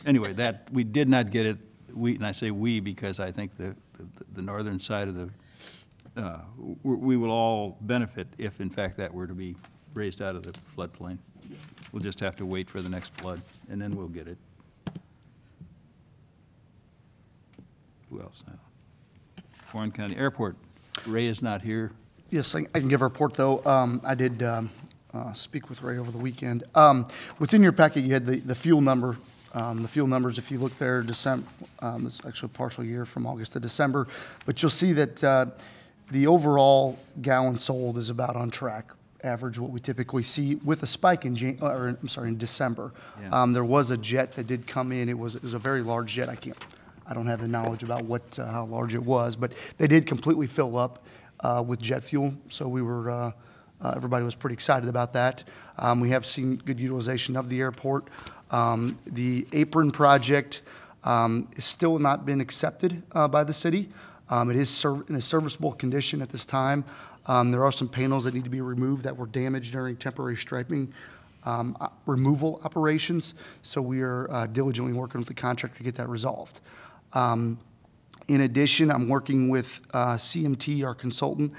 Anyway, we did not get it, and I say we because I think the northern side of we will all benefit if, in fact, that were to be raised out of the floodplain. We'll just have to wait for the next flood, and then we'll get it. Who else now? Warren County Airport. Ray is not here. Yes, I can give a report, though. I did speak with Ray over the weekend. Within your packet, you had the fuel number. The fuel numbers, if you look there, December, it's actually a partial year from August to December, but you'll see that the overall gallon sold is about on track, average what we typically see, with a spike in in December. Yeah. There was a jet that did come in. It was a very large jet. I don't have the knowledge about how large it was, but they did completely fill up with jet fuel. So we were everybody was pretty excited about that. We have seen good utilization of the airport. The apron project is still not been accepted by the city. It is in a serviceable condition at this time. There are some panels that need to be removed that were damaged during temporary striping removal operations. So we are diligently working with the contractor to get that resolved. In addition, I'm working with CMT, our consultant,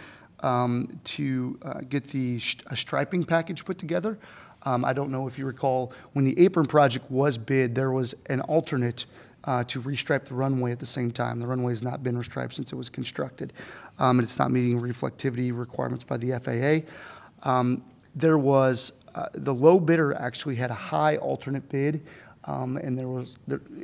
to get a striping package put together. I don't know if you recall, when the apron project was bid, there was an alternate to restripe the runway at the same time. The runway has not been restriped since it was constructed, and it's not meeting reflectivity requirements by the FAA. There was, the low bidder actually had a high alternate bid, and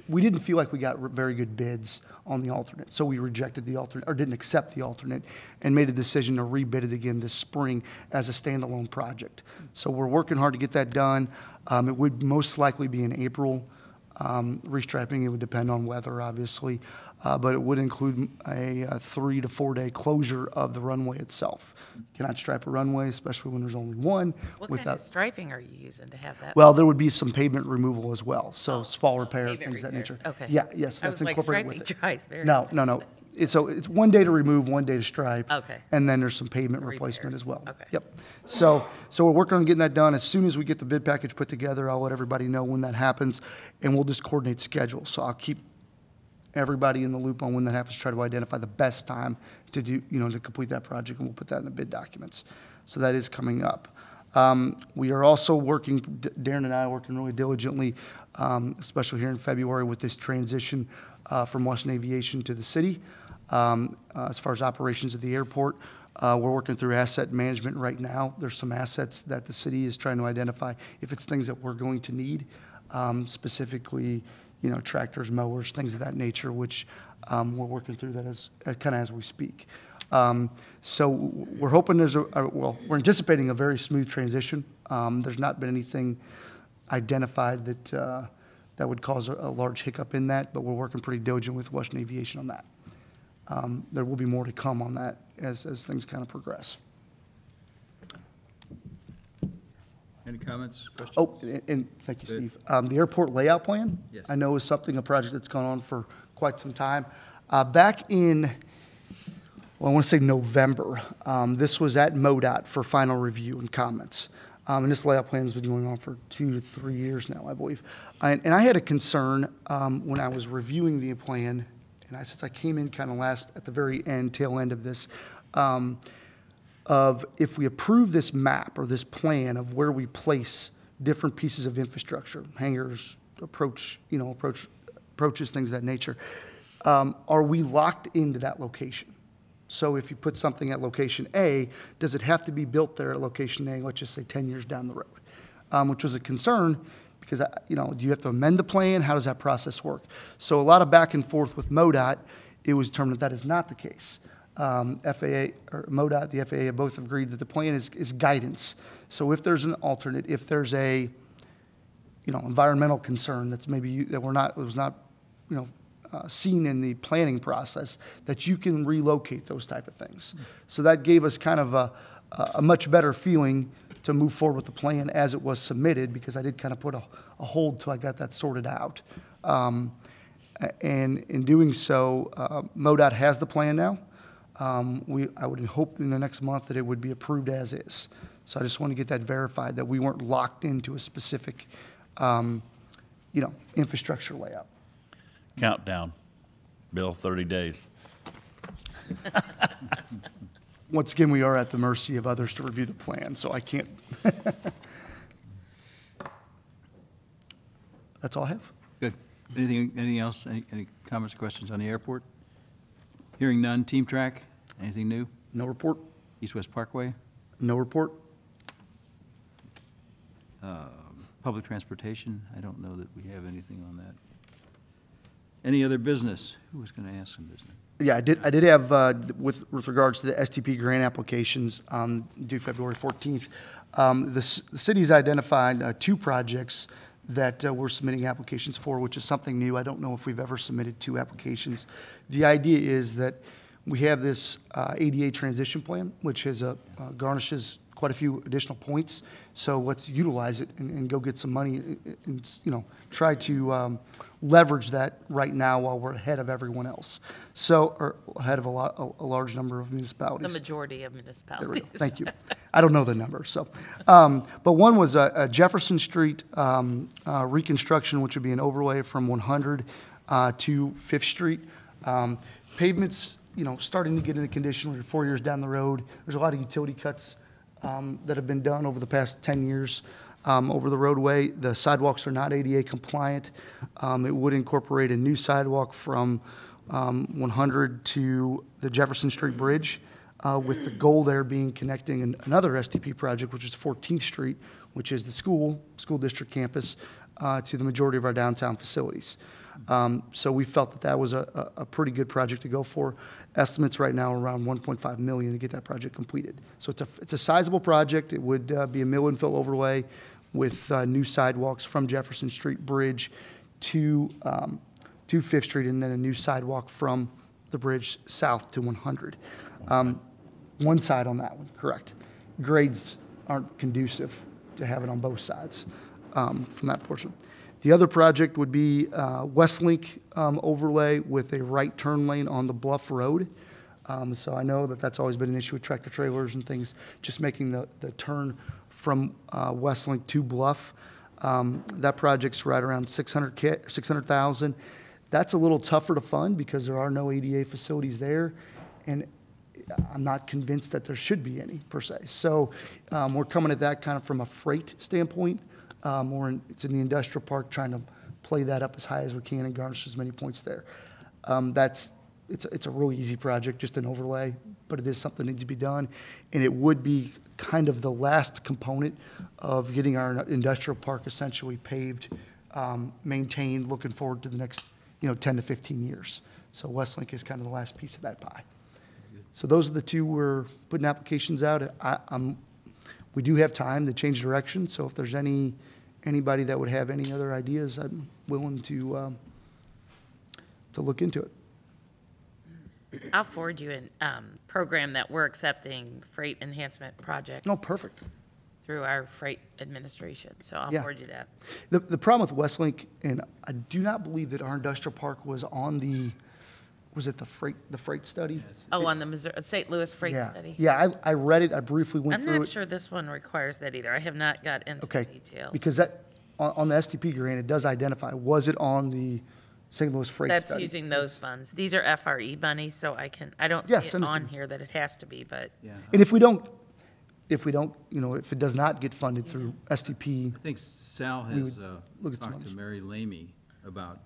we didn't feel like we got very good bids on the alternate, so we rejected the alternate, or didn't accept the alternate, and made a decision to rebid it again this spring as a standalone project. So we're working hard to get that done. It would most likely be in April. Restriping, it would depend on weather, obviously, but it would include a 3 to 4 day closure of the runway itself. Cannot stripe a runway, especially when there's only one. What kind of striping are you using to have that? Well, there would be some pavement removal as well, so spall repair, pavement things of that repairs. nature. Okay. Yeah, yes, I that's was like, incorporated with striping it. dries very No. It's 1 day to remove, 1 day to stripe. Okay. And then there's some pavement Repairs. replacement as well. Okay. Yep. So we're working on getting that done. As soon as we get the bid package put together, I'll let everybody know when that happens, and we'll just coordinate schedules. So I'll keep everybody in the loop on when that happens, try to identify the best time to do, to complete that project, and we'll put that in the bid documents. So that is coming up. We are also working, Darren and I are working really diligently, especially here in February, with this transition from Washington Aviation to the city. As far as operations of the airport, we're working through asset management right now. There's some assets that the city is trying to identify if it's things that we're going to need, specifically, tractors, mowers, things of that nature, which we're working through that as we speak. So we're hoping we're anticipating a very smooth transition. There's not been anything identified that would cause a large hiccup in that, but we're working pretty diligent with Washington Aviation on that. There will be more to come on that as things kind of progress. Any comments, questions? Oh, and thank you, Steve. The airport layout plan, Yes. I know is a project that's gone on for quite some time. Back in, I want to say November, this was at MoDOT for final review and comments. And this layout plan has been going on for 2 to 3 years now, I believe. And I had a concern when I was reviewing the plan, and since I came in kind of last at the very end, tail end of this, of if we approve this map or this plan of where we place different pieces of infrastructure, hangars, approaches, things of that nature, are we locked into that location? So if you put something at location A, does it have to be built there at location A, let's just say 10 years down the road? Which was a concern because, do you have to amend the plan? How does that process work? So a lot of back and forth with MoDOT, it was determined that is not the case. FAA or MoDOT, the FAA both agreed that the plan is guidance. So if there's an alternate, if there's a, environmental concern that's maybe was not, seen in the planning process, that you can relocate those type of things. So that gave us kind of a much better feeling to move forward with the plan as it was submitted, because I did kind of put a hold till I got that sorted out. And in doing so, MoDOT has the plan now. I would hope in the next month that it would be approved as is. So I just want to get that verified, that we weren't locked into a specific, infrastructure layout. Countdown, Bill, 30 days. Once again, we are at the mercy of others to review the plan, so I can't. That's all I have. Good. Anything else? Any comments or questions on the airport? Hearing none. Team Track, anything new? No report? East-West Parkway? No report? Public Transportation, I don't know that we have anything on that. Any other business? Who was going to ask some business? Yeah, I did have, with regards to the STP grant applications, due February 14th, the city's identified 2 projects that we're submitting applications for, which is something new. I don't know if we've ever submitted 2 applications. The idea is that we have this ADA transition plan, which has garnishes quite a few additional points. So let's utilize it and go get some money and, you know, try to leverage that right now while we're ahead of everyone else. So, or ahead of a large number of municipalities. The majority of There we municipalities. go. Thank you. I don't know the number, so. But one was a Jefferson Street reconstruction, which would be an overlay from 100 to 5th Street. Pavements, you know, starting to get into condition. We're 4 years down the road. There's a lot of utility cuts that have been done over the past 10 years over the roadway. The sidewalks are not ADA compliant. It would incorporate a new sidewalk from 100 to the Jefferson Street Bridge, with the goal there being connecting another STP project, which is 14th Street, which is the school district campus, to the majority of our downtown facilities. So we felt that that was a pretty good project to go for. Estimates right now are around 1.5 million to get that project completed. So it's a sizable project. It would be a mill and fill overlay with new sidewalks from Jefferson Street Bridge to 5th Street, and then a new sidewalk from the bridge south to 100. One side on that one, correct. Grades aren't conducive to have it on both sides from that portion. The other project would be Westlink overlay with a right turn lane on the Bluff Road. So I know that that's always been an issue with tractor trailers and things, just making the turn from Westlink to Bluff. That project's right around 600,000. That's a little tougher to fund because there are no ADA facilities there, and I'm not convinced that there should be any per se. So we're coming at that kind of from a freight standpoint. It's in the industrial park, trying to play that up as high as we can and garnish as many points there. It's a really easy project, just an overlay, but it is something that needs to be done. And it would be kind of the last component of getting our industrial park essentially paved, maintained, looking forward to the next, 10 to 15 years. So Westlink is kind of the last piece of that pie. So those are the 2 we're putting applications out. We do have time to change direction, so if there's anybody that would have any other ideas, I'm willing to look into it. I'll forward you a program that we're accepting freight enhancement projects Oh, perfect. through our freight administration, so I'll Yeah. forward you that. The problem with Westlink, and I do not believe that our industrial park was on was it the freight study? Oh, on the St. Louis freight Yeah. study? Yeah, I read it, I briefly went I'm through it. not sure this one requires that either. I have not got into the Okay, details. because that, on the STP grant, it does identify, was it on the St. Louis freight That's study? using those funds. These are FRE money, so I don't see Yes, it understood. on here that it has to be, but And if it does not get funded through STP, I think Sal We has would look at some talked to others. Mary Lamey about,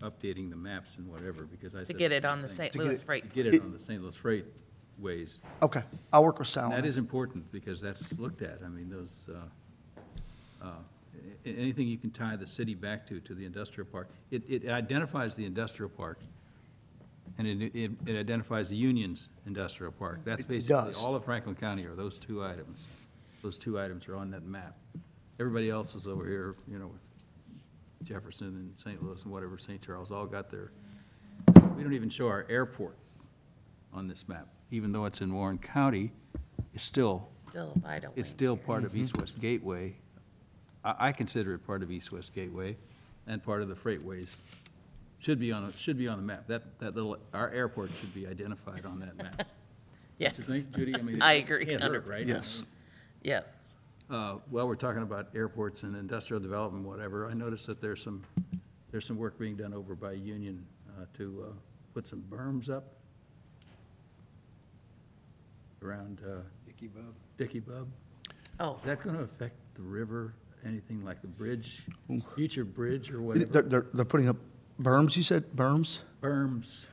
updating the maps and whatever, because I to said. get it on the thing. St. To Louis get freight. Get it on the St. Louis Freight ways. okay, I'll work with Sal on That that. is important, because that's looked at. I mean, those, anything you can tie the city back to the industrial park. It identifies the industrial park, and it identifies the Union's industrial park. That's basically, does. all of Franklin County are those 2 items. Those 2 items are on that map. Everybody else is over here, with Jefferson and St. Louis and whatever, St. Charles, all got their, we don't even show our airport on this map, even though it's in Warren County. It's still Still a vital it's link still here. part of East-West Gateway. I consider it part of East-West Gateway and part of the freightways. Should be on the map. That little, our airport should be identified on that map. Yes. Don't you think, Judy? I mean, I it agree, can't hurt, right? 100%. Yes. Yes. Well, we're talking about airports and industrial development, whatever. I noticed that there's some work being done over by Union to put some berms up around Dickey Bub. Oh, Is that going to affect the river, anything like the bridge, future bridge or whatever? They're putting up berms, you said, berms? Berms.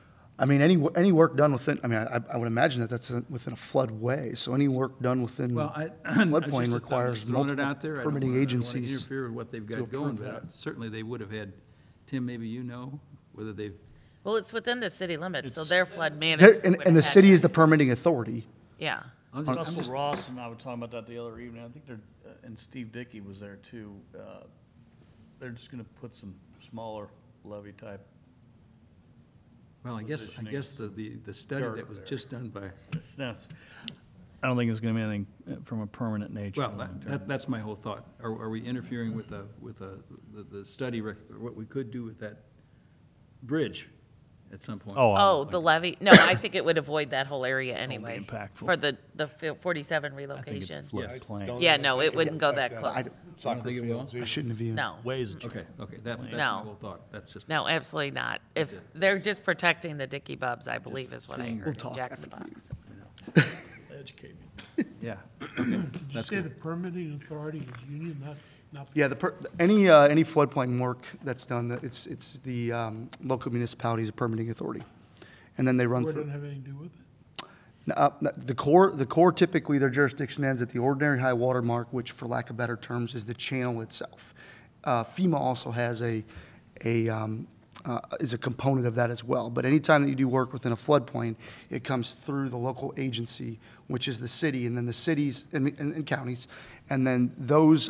I mean, any work done within, I mean, I would imagine that that's within a floodway, so any work done within Well, I floodplain was requires throwing it multiple out there. I don't permitting wanna- I don't wanna agencies. interfere with what they've to got going, approve but that. certainly they would have had, Tim, maybe you know, whether they've, Well, it's within the city limits, so It's- their flood There- management. And, would and the have had city is that. the permitting authority. Yeah. I'm just, I'm Russell just, Ross and I were talking about that the other evening. I think they're, and Steve Dickey was there too. They're just gonna put some smaller levee type. well, I guess the study Dirt that was there. just done by, I don't think it's gonna be anything from a permanent nature. well, that's my whole thought. Are we interfering with the study, what we could do with that bridge at some point? Oh, the levee? No, I think it would avoid that whole area anyway. impactful. For the 47 I think it's a relocation. floodplain. Yeah, no, it wouldn't go that close. I don't think it will? I shouldn't have even. No, Okay, that's my No. whole thought. That's just. no, absolutely not. If, they're just protecting the Dickey Bubs, I believe is what I seeing- heard. We'll in talk Jack in the after the Box. Educate me. Yeah. Did you That's say good. the permitting authority is union, not? Yeah, any floodplain work that's done, it's the local municipality's permitting authority. And then they run Or through. doesn't have anything to do with it? The Corps typically, their jurisdiction ends at the ordinary high water mark, which for lack of better terms is the channel itself. FEMA also has is a component of that as well. But anytime that you do work within a floodplain, it comes through the local agency, which is the city, and then the cities and counties. And then those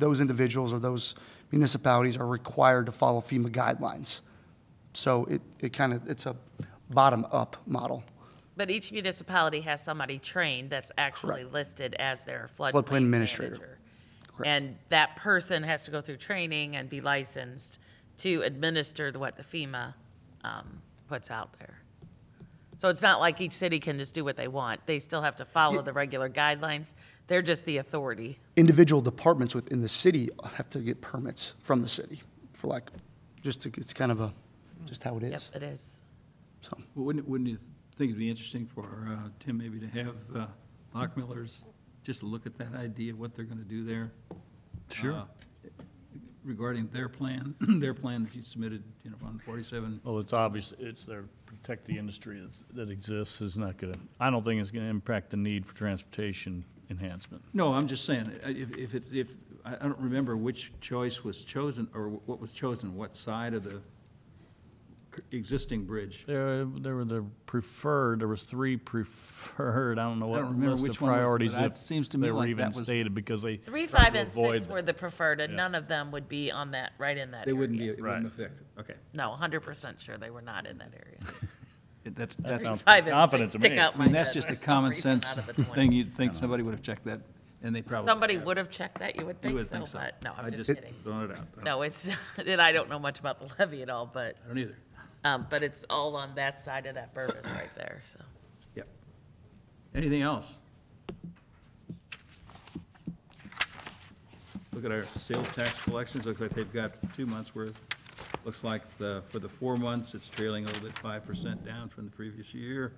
individuals or those municipalities are required to follow FEMA guidelines. So it's a bottom-up model. But each municipality has somebody trained that's actually listed as their floodplain Floodplain administrator. manager. Correct. And that person has to go through training and be licensed to administer what the FEMA puts out there. So it's not like each city can just do what they want. They still have to follow the regular guidelines. They're just the authority. Individual departments within the city have to get permits from the city it's kind of just how it Yep, is. it is. So, Well, wouldn't you think it'd be interesting for Tim maybe to have Lockmiller's just look at that idea, what they're gonna do there? Sure. Regarding their plan, their plan that you submitted, on 47. Well, it's obvious, it's their, protect the industry that exists is not gonna, I don't think it's gonna impact the need for transportation enhancement. No, I'm just saying, if I don't remember which choice was chosen, or what was chosen, what side of the existing bridge. There were the preferred, there was 3 preferred, I don't know I what don't remember list which of one was, priorities. but if it seems to me they were like even that was- stated because they 3, tried 5, to and avoid 6 were the preferred, and Yeah. none of them would be on that, right in that They area. wouldn't be, it Right. wouldn't affect it, okay. No, 100% sure they were not in that area. That's, 5 and confident 6 to stick me. out I my mean, that's head just a for some common reason sense out of the 20. thing, you'd think somebody would have checked that, and they probably. Somebody would have checked that, you would You think would so, think so. but no, I I'm just just kidding. throwing it out. No, it's, and I don't know much about the levee at all, but, I don't either. but it's all on that side of that Burbis right there, so. Yep. Anything else? Look at our sales tax collections, looks like they've got 2 months' worth. Looks like for the 4 months, it's trailing a little bit 5% down from the previous year.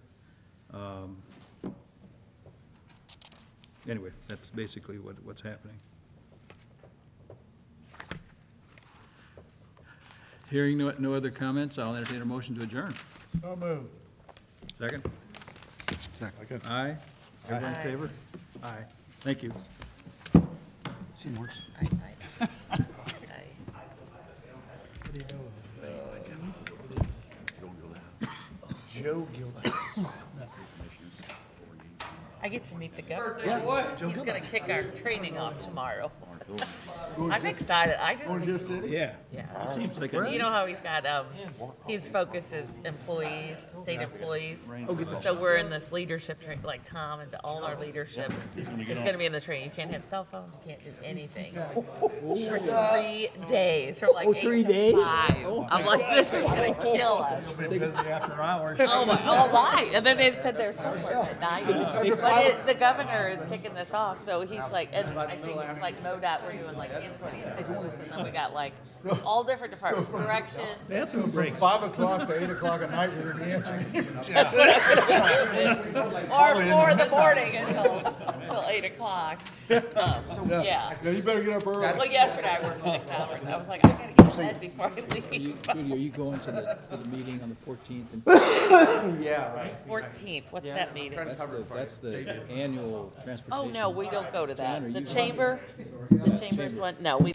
Anyway, that's basically what's happening. Hearing no other comments, I'll entertain a motion to adjourn. So moved. Second? Second. Aye? Everyone in favor? Aye. Thank you. Seymour's. Aye. Joe Gilda. I get to meet the governor. He's gonna kick our training off tomorrow. I'm excited. I just, Yeah. yeah. Seems like You know how he's got, his focus is employees, state employees. So we're in this leadership train, like Tom and all our leadership. It's gonna be in the training. You can't have cell phones, you can't do anything. For 3 days, from like 8 to 5. I'm like, this is gonna kill us. Busy after hours. Oh my, all night. And then they said there's homework at night. But the governor is kicking this off, so he's like, and I think it's like MoDOT, we're doing like Kansas City and St. Louis, and then we got like all different departments, corrections. From 5 o'clock to 8 o'clock at night, we're gonna be answering. That's what I'm gonna do. Or 4 in the morning until till 8 o'clock. Yeah. Yeah, you better get up early. Well, yesterday I worked 6 hours. I was like, I gotta get to bed before I leave. Judy, are you going to the meeting on the 14th? Yeah, right. 14th, what's that meeting? That's the annual transportation. Oh, no, we don't go to John, are that. The you- chamber, the chamber's one, no, we